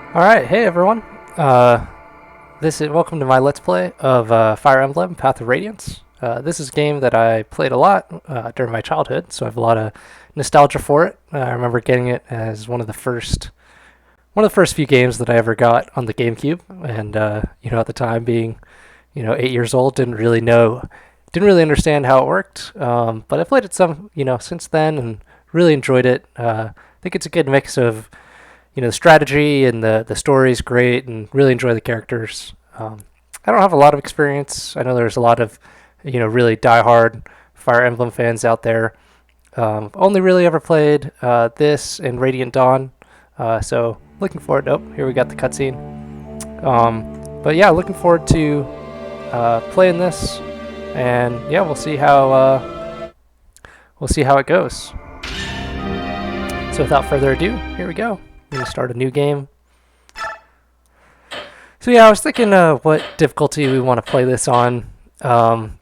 Alright, hey everyone. This is welcome to my Let's Play of Fire Emblem Path of Radiance. This is a game that I played a lot during my childhood, so I have a lot of nostalgia for it. I remember getting it as one of the first few games that I ever got on the GameCube, and at the time being 8 years old, didn't really understand how it worked. But I played it some since then and really enjoyed it. I think it's a good mix of the strategy and the story is great and really enjoy the characters. I don't have a lot of experience. I know there's a lot of really diehard Fire Emblem fans out there. Only really ever played this and Radiant Dawn, so looking forward. Oh, here we got the cutscene. But yeah, looking forward to playing this, and yeah, we'll see how it goes. So without further ado, here we go. I'm going to start a new game. So yeah, I was thinking what difficulty we want to play this on.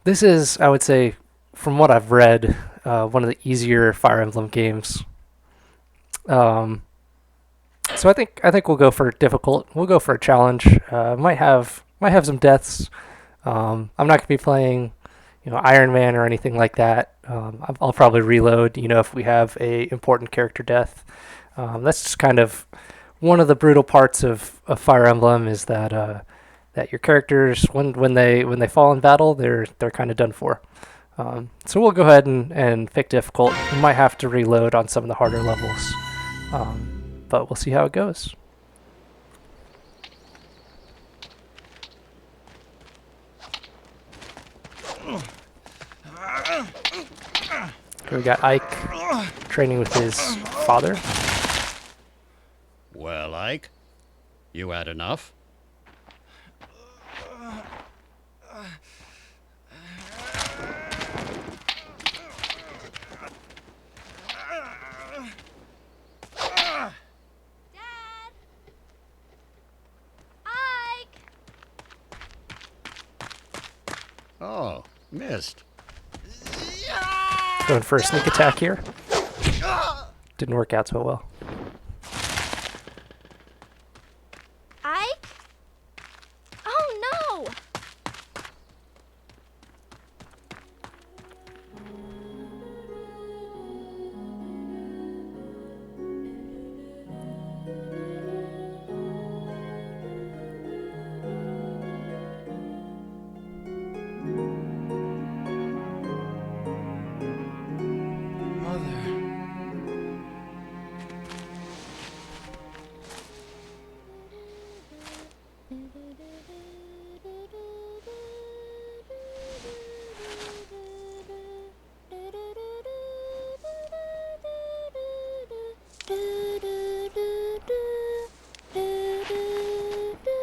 This is, I would say, from what I've read, one of the easier Fire Emblem games. So I think we'll go for difficult. We'll go for a challenge. Might have some deaths. I'm not going to be playing, Iron Man or anything like that. I'll probably reload. If we have a important character death. That's just kind of one of the brutal parts of Fire Emblem is that your characters when they fall in battle they're kind of done for. So we'll go ahead and pick difficult. We might have to reload on some of the harder levels, but we'll see how it goes. Here we got Ike training with his father. Well, Ike, you had enough? Dad! Ike! Oh, missed. Going for a sneak attack here. Didn't work out so well. Ike? Oh no!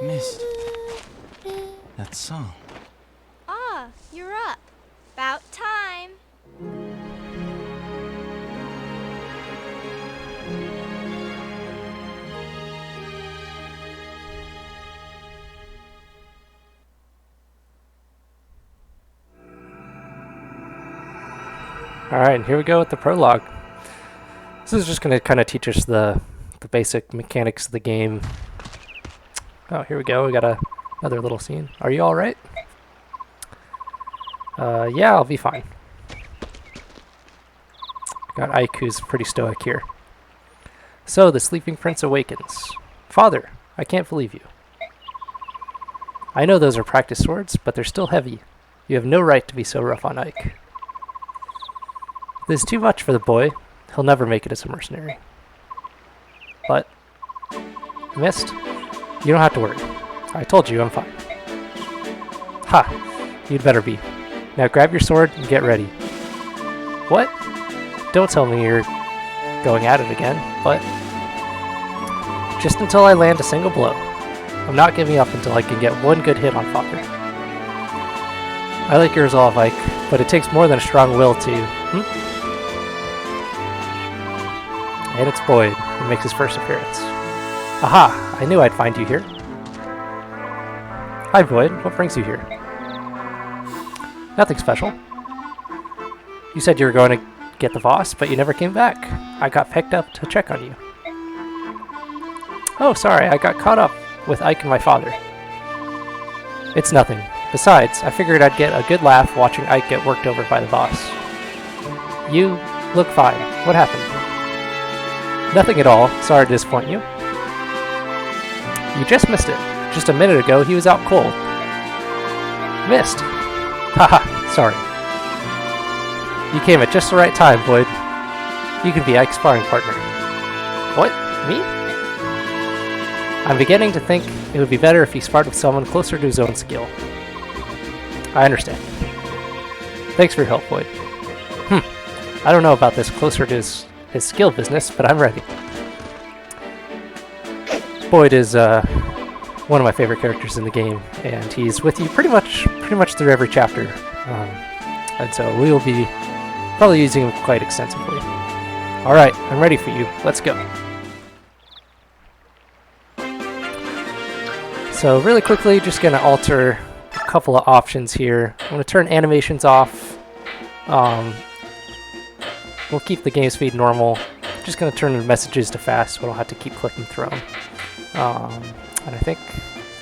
Missed that song. Ah, you're up. About time. Alright, and here we go with the prologue. This is just going to kind of teach us the basic mechanics of the game. Oh, here we go. We got another little scene. Are you alright? Yeah, I'll be fine. Got Ike, who's pretty stoic here. So, the sleeping prince awakens. Father, I can't believe you. I know those are practice swords, but they're still heavy. You have no right to be so rough on Ike. This is too much for the boy. He'll never make it as a mercenary. But, missed? You don't have to worry. I told you I'm fine. Ha! You'd better be. Now grab your sword and get ready. What? Don't tell me you're going at it again, but just until I land a single blow. I'm not giving up until I can get one good hit on Father. I like your resolve, Ike, but it takes more than a strong will to... And it's Boyd, who makes his first appearance. Aha! I knew I'd find you here. Hi, Boyd. What brings you here? Nothing special. You said you were going to get the boss, but you never came back. I got picked up to check on you. Oh, sorry, I got caught up with Ike and my father. It's nothing. Besides, I figured I'd get a good laugh watching Ike get worked over by the boss. You look fine. What happened? Nothing at all. Sorry to disappoint you. You just missed it. Just a minute ago, he was out cold. Missed. Haha, sorry. You came at just the right time, Boyd. You can be Ike's sparring partner. What? Me? I'm beginning to think it would be better if he sparred with someone closer to his own skill. I understand. Thanks for your help, Boyd. I don't know about this closer to his skill business, but I'm ready. Boyd is one of my favorite characters in the game, and he's with you pretty much through every chapter, and so we will be probably using him quite extensively. All right, I'm ready for you. Let's go. So really quickly, just gonna alter a couple of options here. I'm gonna turn animations off. We'll keep the game speed normal. Just gonna turn the messages to fast, so I don't have to keep clicking through them. And I think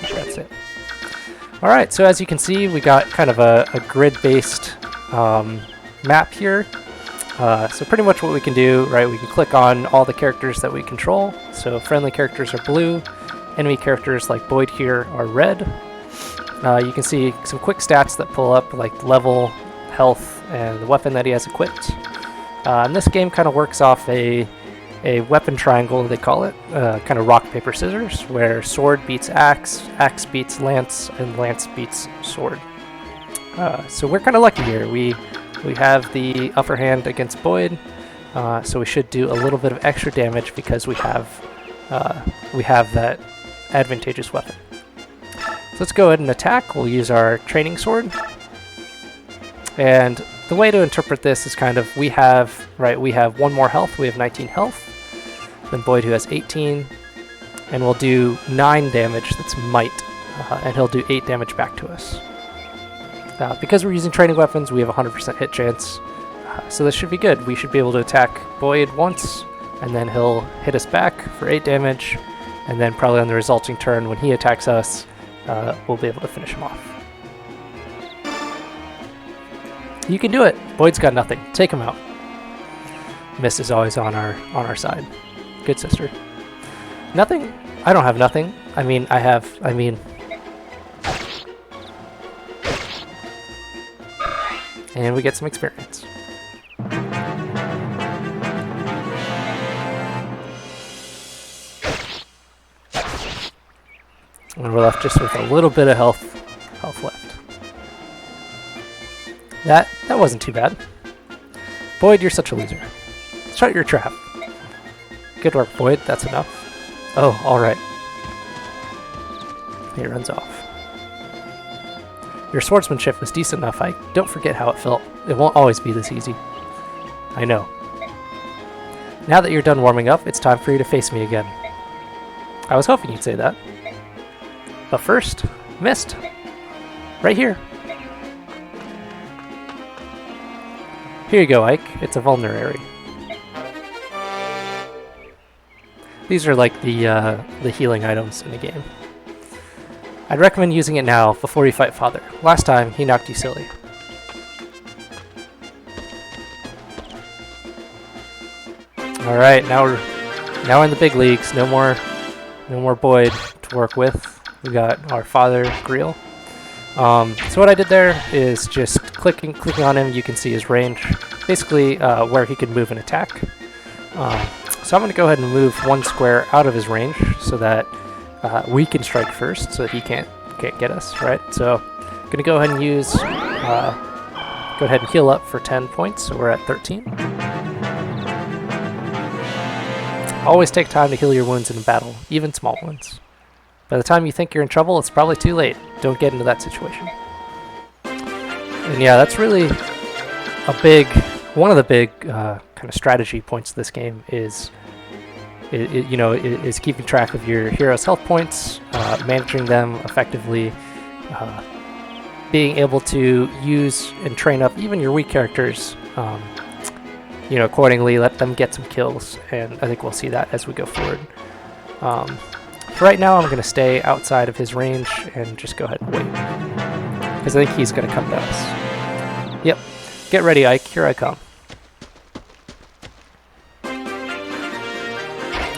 that's it. All right, so as you can see, we got kind of a grid-based map here. So pretty much what we can do, right, we can click on all the characters that we control. So friendly characters are blue, enemy characters like Boyd here are red. You can see some quick stats that pull up, like level, health, and the weapon that he has equipped. And this game kind of works off a weapon triangle, they call it, kind of rock, paper, scissors, where sword beats axe, axe beats lance, and lance beats sword. So we're kind of lucky here. We have the upper hand against Boyd, so we should do a little bit of extra damage because we have that advantageous weapon. So let's go ahead and attack. We'll use our training sword. And the way to interpret this is kind of, we have one more health. We have 19 health. Then Boyd, who has 18. And we'll do 9 damage. That's might. And he'll do 8 damage back to us. Because we're using training weapons, we have a 100% hit chance. So this should be good. We should be able to attack Boyd once, and then he'll hit us back for 8 damage. And then probably on the resulting turn, when he attacks us, we'll be able to finish him off. You can do it. Boyd's got nothing. Take him out. Mist is always on our side. Good sister. Nothing? I don't have nothing. And we get some experience. And we're left just with a little bit of health left. That wasn't too bad. Boyd, you're such a loser. Shut your trap. Good work, Boyd. That's enough. Oh, alright. He runs off. Your swordsmanship was decent enough. I don't forget how it felt. It won't always be this easy. I know. Now that you're done warming up, it's time for you to face me again. I was hoping you'd say that. But first, Mist. Right here. Here you go, Ike. It's a vulnerary. These are like the healing items in the game. I'd recommend using it now before you fight Father. Last time, he knocked you silly. Alright, now we're in the big leagues. No more Boyd to work with. We got our Father Greel. So what I did there is just clicking on him, you can see his range, basically where he can move and attack. So I'm going to go ahead and move one square out of his range so that we can strike first, so that he can't get us, right? So I'm going to go ahead and go ahead and heal up for 10 points, so we're at 13. Always take time to heal your wounds in a battle, even small ones. By the time you think you're in trouble, it's probably too late. Don't get into that situation. And yeah, that's really one of the big kind of strategy points of this game is keeping track of your hero's health points, managing them effectively, being able to use and train up even your weak characters, accordingly, let them get some kills, and I think we'll see that as we go forward. For right now, I'm going to stay outside of his range and just go ahead and wait. Because I think he's going to come to us. Yep. Get ready, Ike. Here I come.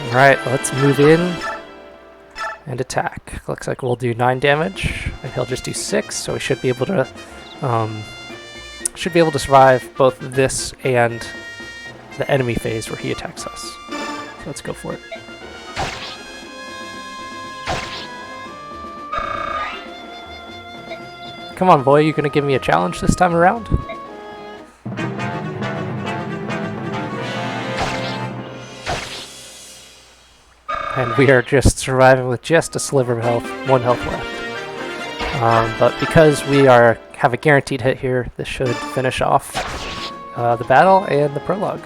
Alright, let's move in and attack. Looks like we'll do 9 damage, and he'll just do 6, so we should be able to survive both this and the enemy phase where he attacks us. So let's go for it. Come on, boy, you gonna give me a challenge this time around? And we are just surviving with just a sliver of health, 1 health left. But because we have a guaranteed hit here, this should finish off the battle and the prologue.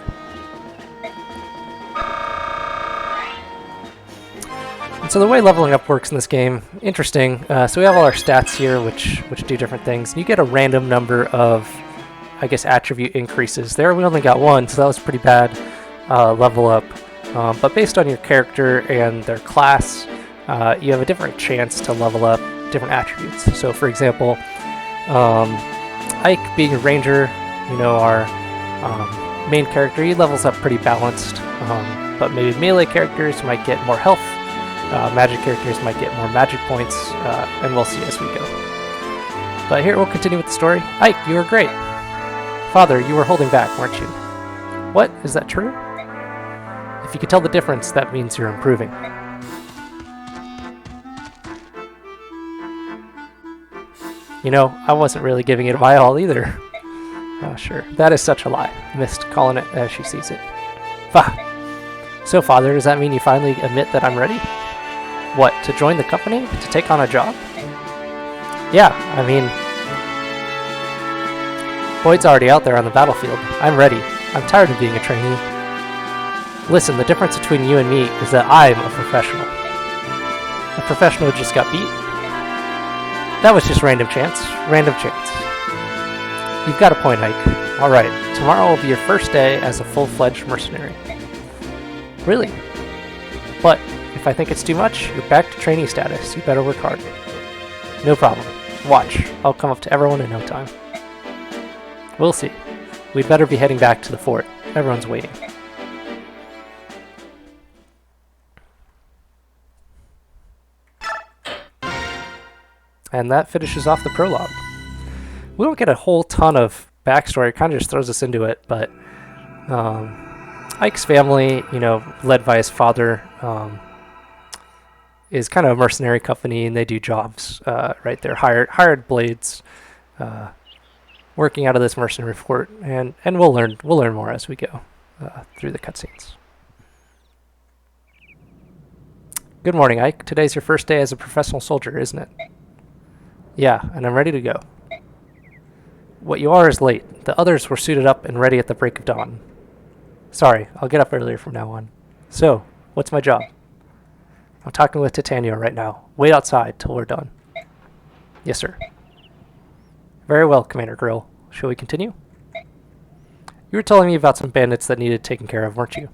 And so the way leveling up works in this game, interesting. So we have all our stats here, which do different things. You get a random number of, I guess, attribute increases. There we only got 1, so that was pretty bad level up. But based on your character and their class, you have a different chance to level up different attributes. So for example, Ike being a ranger, our main character, he levels up pretty balanced. But maybe melee characters might get more health, magic characters might get more magic points, and we'll see as we go. But here we'll continue with the story. Ike, you were great. Father, you were holding back, weren't you? What? Is that true? If you can tell the difference, that means you're improving. I wasn't really giving it my all either. Oh, sure. That is such a lie. Mist calling it as she sees it. So, Father, does that mean you finally admit that I'm ready? What, to join the company? To take on a job? Yeah, I mean... Boyd's already out there on the battlefield. I'm ready. I'm tired of being a trainee. Listen, the difference between you and me is that I'm a professional. A professional who just got beat? That was just random chance. Random chance. You've got a point, Ike. Alright, tomorrow will be your first day as a full-fledged mercenary. Really? But, if I think it's too much, you're back to trainee status. You better work hard. No problem. Watch. I'll come up to everyone in no time. We'll see. We'd better be heading back to the fort. Everyone's waiting. And that finishes off the prologue. We don't get a whole ton of backstory, it kind of just throws us into it, but Ike's family, led by his father, is kind of a mercenary company, and they do jobs right there, hired blades, working out of this mercenary fort, and we'll learn more as we go through the cutscenes. Good morning, Ike. Today's your first day as a professional soldier, isn't it? Yeah, and I'm ready to go. What you are is late. The others were suited up and ready at the break of dawn. Sorry, I'll get up earlier from now on. So, what's my job? I'm talking with Titania right now. Wait outside till we're done. Yes, sir. Very well, Commander Grill. Shall we continue? You were telling me about some bandits that needed taken care of, weren't you?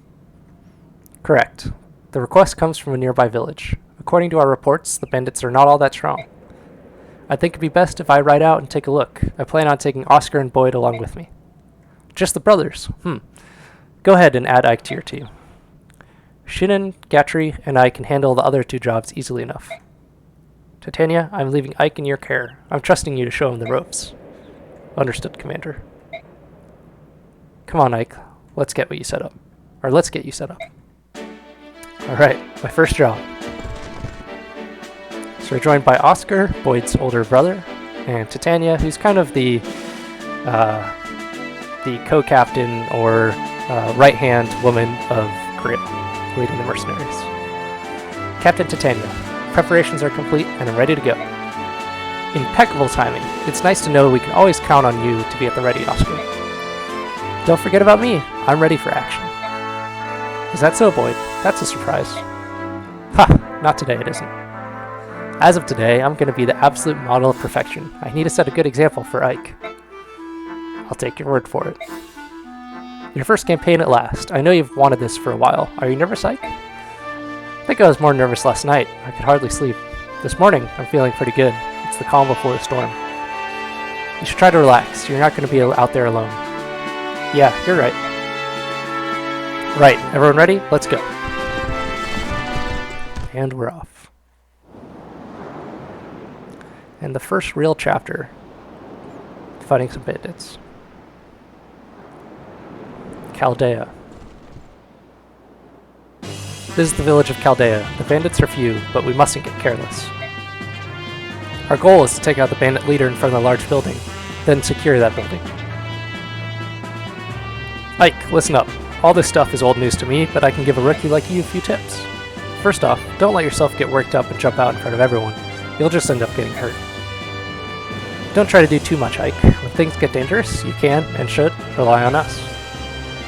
Correct. The request comes from a nearby village. According to our reports, the bandits are not all that strong. I think it'd be best if I ride out and take a look. I plan on taking Oscar and Boyd along with me. Just the brothers? Go ahead and add Ike to your team. Shinnon, Gatry, and I can handle the other 2 jobs easily enough. Titania, I'm leaving Ike in your care. I'm trusting you to show him the ropes. Understood, Commander. Come on, Ike. Let's get you set up. Alright, my first job. So we're joined by Oscar, Boyd's older brother, and Titania, who's kind of the co-captain or right-hand woman of Grill, leading the mercenaries. Captain Titania, preparations are complete and I'm ready to go. Impeccable timing. It's nice to know we can always count on you to be at the ready, Oscar. Don't forget about me. I'm ready for action. Is that so, Boyd? That's a surprise. Ha! Not today, it isn't. As of today, I'm going to be the absolute model of perfection. I need to set a good example for Ike. I'll take your word for it. Your first campaign at last. I know you've wanted this for a while. Are you nervous, Ike? think I was more nervous last night. I could hardly sleep. This morning, I'm feeling pretty good. It's the calm before the storm. You should try to relax. You're not going to be out there alone. Yeah, you're right. Right, everyone ready? Let's go. And we're off. And the first real chapter, fighting some bandits. Chaldea. This is the village of Chaldea. The bandits are few, but we mustn't get careless. Our goal is to take out the bandit leader in front of the large building, then secure that building. Ike, listen up. All this stuff is old news to me, but I can give a rookie like you a few tips. First off, don't let yourself get worked up and jump out in front of everyone. You'll just end up getting hurt. Don't try to do too much, Ike. When things get dangerous, you can, and should, rely on us.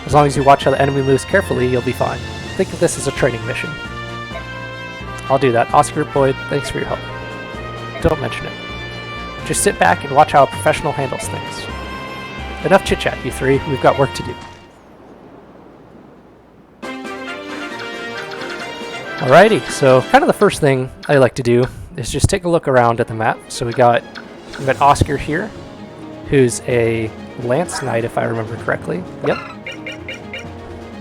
As long as you watch how the enemy moves carefully, you'll be fine. Think of this as a training mission. I'll do that. Oscar, Boyd, thanks for your help. Don't mention it. Just sit back and watch how a professional handles things. Enough chit-chat, you three. We've got work to do. Alrighty, so kind of the first thing I like to do is just take a look around at the map. So we've got Oscar here, who's a lance knight, if I remember correctly. Yep.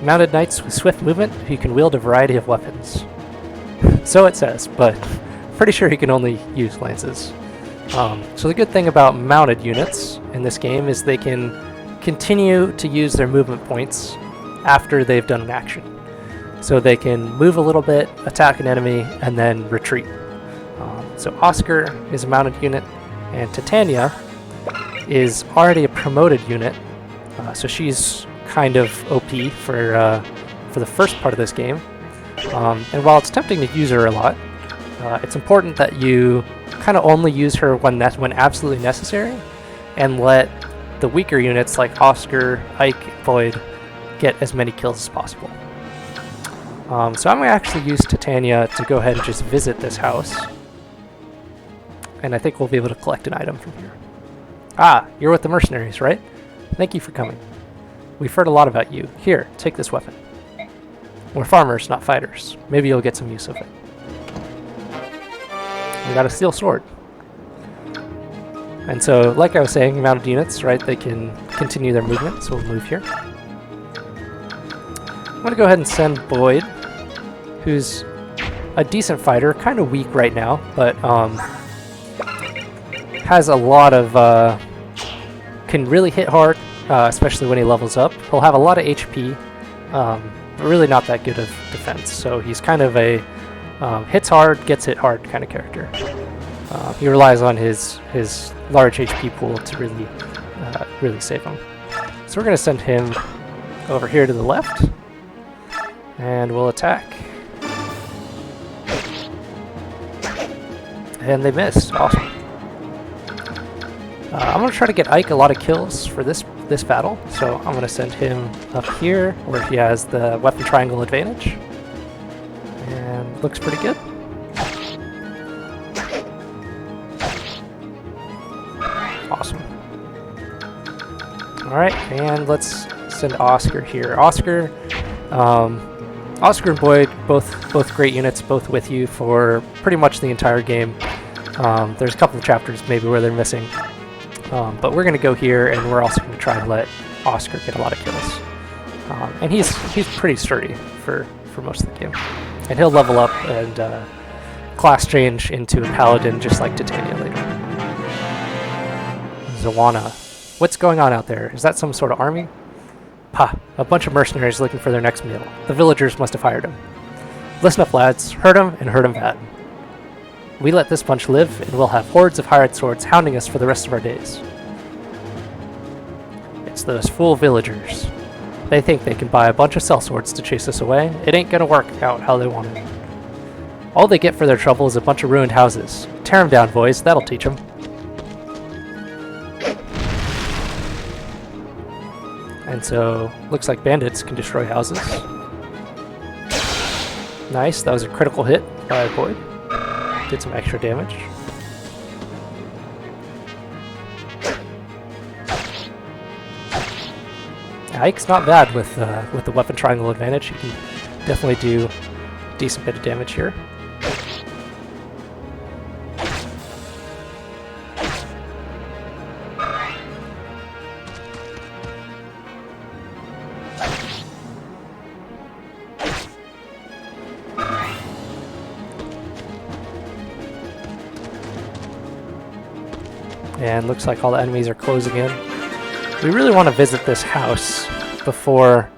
Mounted knights with swift movement who can wield a variety of weapons. So it says, but pretty sure he can only use lances. So the good thing about mounted units in this game is they can continue to use their movement points after they've done an action. So they can move a little bit, attack an enemy, and then retreat. So Oscar is a mounted unit, and Titania is already a promoted unit. So she's kind of OP for the first part of this game. And while it's tempting to use her a lot, it's important that you kind of only use her when absolutely necessary, and let the weaker units like Oscar, Ike, Boyd get as many kills as possible. So I'm going to actually use Titania to go ahead and just visit this house. And I think we'll be able to collect an item from here. Ah, you're with the mercenaries, right? Thank you for coming. We've heard a lot about you. Here, take this weapon. We're farmers, not fighters. Maybe you'll get some use of it. We got a steel sword. And so, like I was saying, mounted units, right, they can continue their movement, so we'll move here. I'm going to go ahead and send Boyd, who's a decent fighter, kind of weak right now, but has a lot of, can really hit hard, especially when he levels up. He'll have a lot of HP, but really not that good of defense, so he's kind of a hits hard, gets hit hard kind of character. He relies on his large HP pool to really save him. So we're going to send him over here to the left, and we'll attack. And they missed. Awesome. I'm going to try to get Ike a lot of kills for this battle, so I'm going to send him up here where he has the weapon triangle advantage. And looks pretty good. Awesome. Alright, and let's send Oscar here. Oscar and Boyd, both great units, both with you for pretty much the entire game. There's a couple of chapters maybe where they're missing. But we're going to go here, and we're also going to try to let Oscar get a lot of kills. And he's pretty sturdy for most of the game. And he'll level up and class change into a paladin just like Titania later. Zawana. What's going on out there? Is that some sort of army? Ha! A bunch of mercenaries looking for their next meal. The villagers must have hired them. Listen up, lads. Hurt them, and hurt them bad. We let this bunch live, and we'll have hordes of hired swords hounding us for the rest of our days. It's those fool villagers. They think they can buy a bunch of sellswords to chase us away. It ain't gonna work out how they want it. All they get for their trouble is a bunch of ruined houses. Tear them down, boys. That'll teach them. And so, looks like bandits can destroy houses. Nice, that was a critical hit by Boyd. Did some extra damage. Ike's not bad with the weapon triangle advantage. He can definitely do decent bit of damage here. And looks like all the enemies are closing in. We really want to visit this house before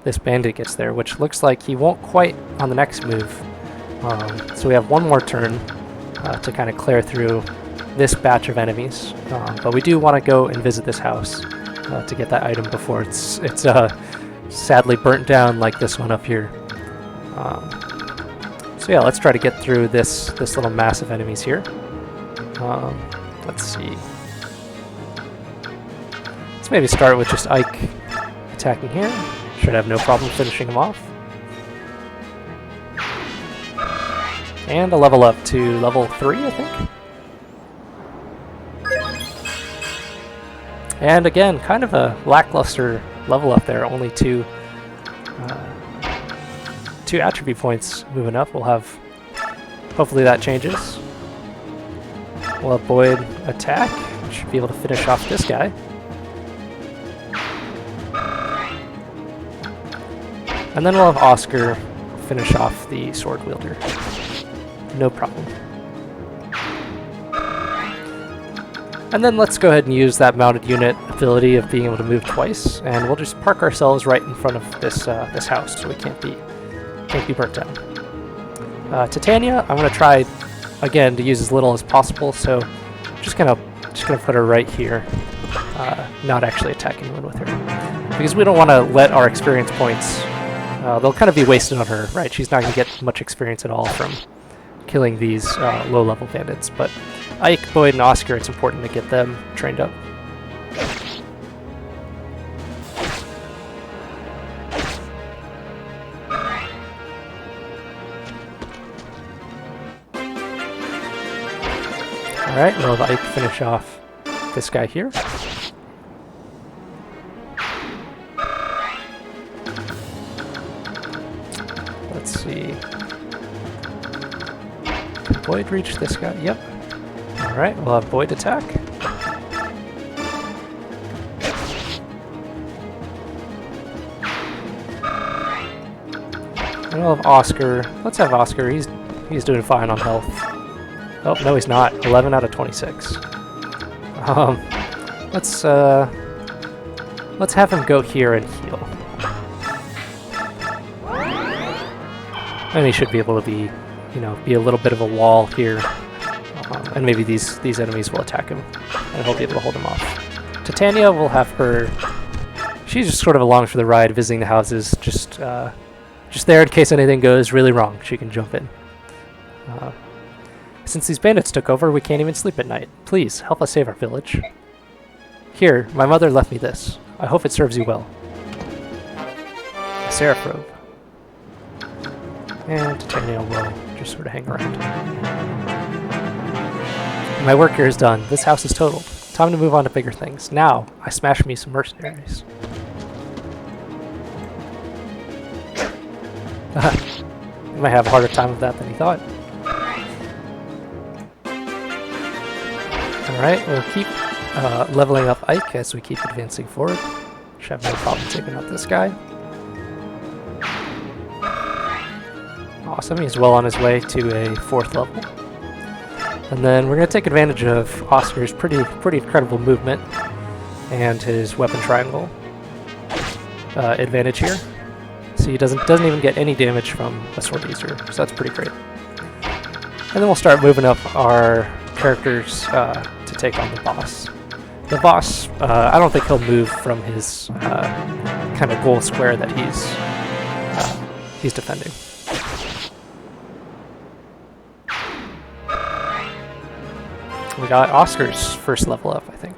this bandit gets there, which looks like he won't quite on the next move. So we have one more turn to kind of clear through this batch of enemies. But we do want to go and visit this house to get that item before it's sadly burnt down like this one up here. So yeah, let's try to get through this little mass of enemies here. Let's see. Let's maybe start with just Ike attacking here. Should have no problem finishing him off. And a level up to level 3, I think. And again, kind of a lackluster level up there. Only two attribute points moving up. We'll have... Hopefully that changes. We'll have Boyd attack. Should be able to finish off this guy. And then we'll have Oscar finish off the sword wielder. No problem. And then let's go ahead and use that mounted unit ability of being able to move twice, and we'll just park ourselves right in front of this this house, so we can't be burnt down. Titania, I'm gonna try again to use as little as possible, so just gonna put her right here, not actually attack anyone with her, because we don't want to let our experience points. They'll kind of be wasted on her, right? She's not going to get much experience at all from killing these low-level bandits. But Ike, Boyd, and Oscar, it's important to get them trained up. Alright, we'll have Ike finish off this guy here. Let's see. Can Boyd reach this guy? Yep. Alright, we'll have Boyd attack. And we'll have Oscar. Let's have Oscar. He's doing fine on health. Oh, no he's not. 11 out of 26. Let's have him go here and heal. And he should be able to be, be a little bit of a wall here. And maybe these enemies will attack him, and he'll be able to hold him off. Titania will have her... She's just sort of along for the ride, visiting the houses, just there in case anything goes really wrong. She can jump in. Since these bandits took over, we can't even sleep at night. Please, help us save our village. Here, my mother left me this. I hope it serves you well. A seraph robe. And Titania will just sort of hang around. My work here is done. This house is totaled. Time to move on to bigger things. Now, I smash me some mercenaries. You might have a harder time with that than he thought. Alright, we'll keep leveling up Ike as we keep advancing forward. Should have no problem taking out this guy. Awesome, he's well on his way to a 4th level. And then we're going to take advantage of Oscar's pretty incredible movement and his weapon triangle advantage here. So he doesn't even get any damage from a sword user, so that's pretty great. And then we'll start moving up our characters to take on the boss. The boss, I don't think he'll move from his kind of goal square that he's defending. We got Oscar's first level up, I think.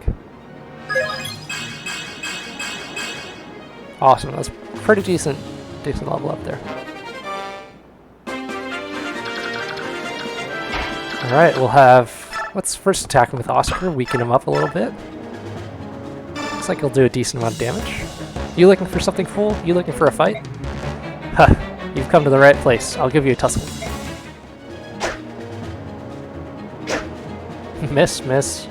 Awesome, that's pretty decent level up there. Alright, we'll have... Let's first attack him with Oscar, weaken him up a little bit. Looks like he'll do a decent amount of damage. You looking for something cool? You looking for a fight? Huh, you've come to the right place. I'll give you a tussle. Miss, miss.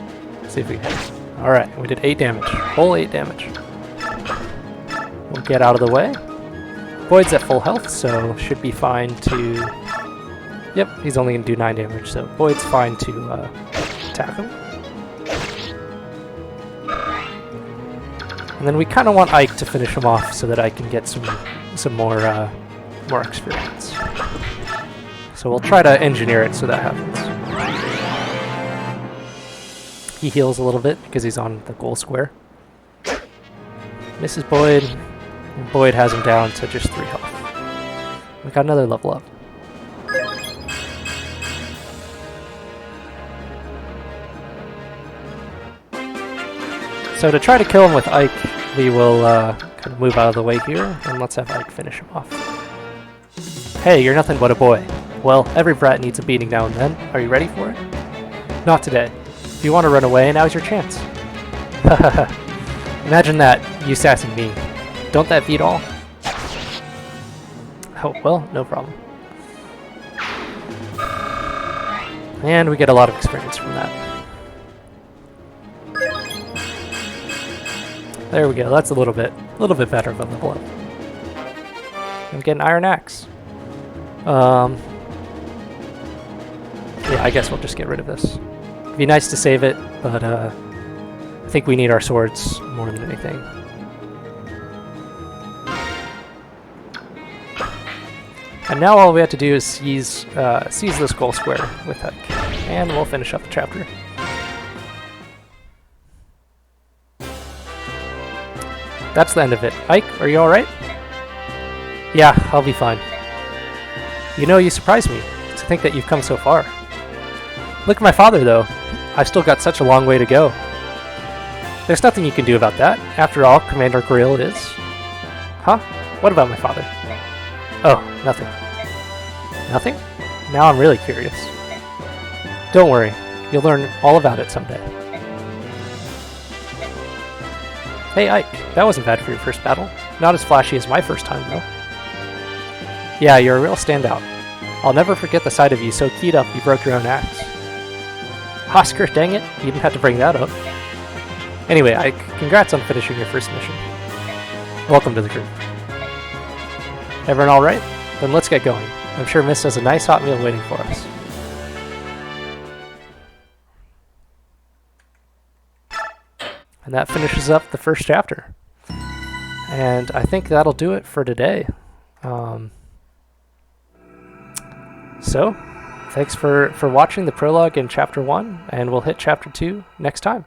See if we hit. Alright, we did 8 damage. Whole 8 damage. We'll get out of the way. Boyd's at full health, so should be fine to... Yep, he's only going to do 9 damage, so Boyd's fine to attack him. And then we kind of want Ike to finish him off so that I can get some more experience. So we'll try to engineer it so that happens. He heals a little bit because he's on the goal square. Misses Boyd. And Boyd has him down to just 3 health. We got another level up. So to try to kill him with Ike, we will kind of move out of the way here, and let's have Ike finish him off. Hey, you're nothing but a boy. Well, every brat needs a beating now and then. Are you ready for it? Not today. If you want to run away, now's your chance. Imagine that, you sassing me. Don't that beat all? Oh, well, no problem. And we get a lot of experience from that. There we go, that's a little bit better of a level up. And get an iron axe. Yeah, I guess we'll just get rid of this. It'd be nice to save it, but I think we need our swords more than anything. And now all we have to do is seize this goal square with Ike, and we'll finish up the chapter. That's the end of it. Ike, are you alright? Yeah, I'll be fine. You know, you surprised me to think that you've come so far. Look at my father, though. I've still got such a long way to go. There's nothing you can do about that. After all, Commander Grill is... Huh? What about my father? Oh, nothing. Nothing? Now I'm really curious. Don't worry. You'll learn all about it someday. Hey Ike, that wasn't bad for your first battle. Not as flashy as my first time, though. Yeah, you're a real standout. I'll never forget the sight of you so keyed up you broke your own axe. Oscar, dang it, you didn't have to bring that up. Anyway, Ike, congrats on finishing your first mission. Welcome to the group. Everyone alright? Then let's get going. I'm sure Miss has a nice hot meal waiting for us. And that finishes up the first chapter. And I think that'll do it for today. So, thanks for watching the prologue in Chapter 1, and we'll hit Chapter 2 next time.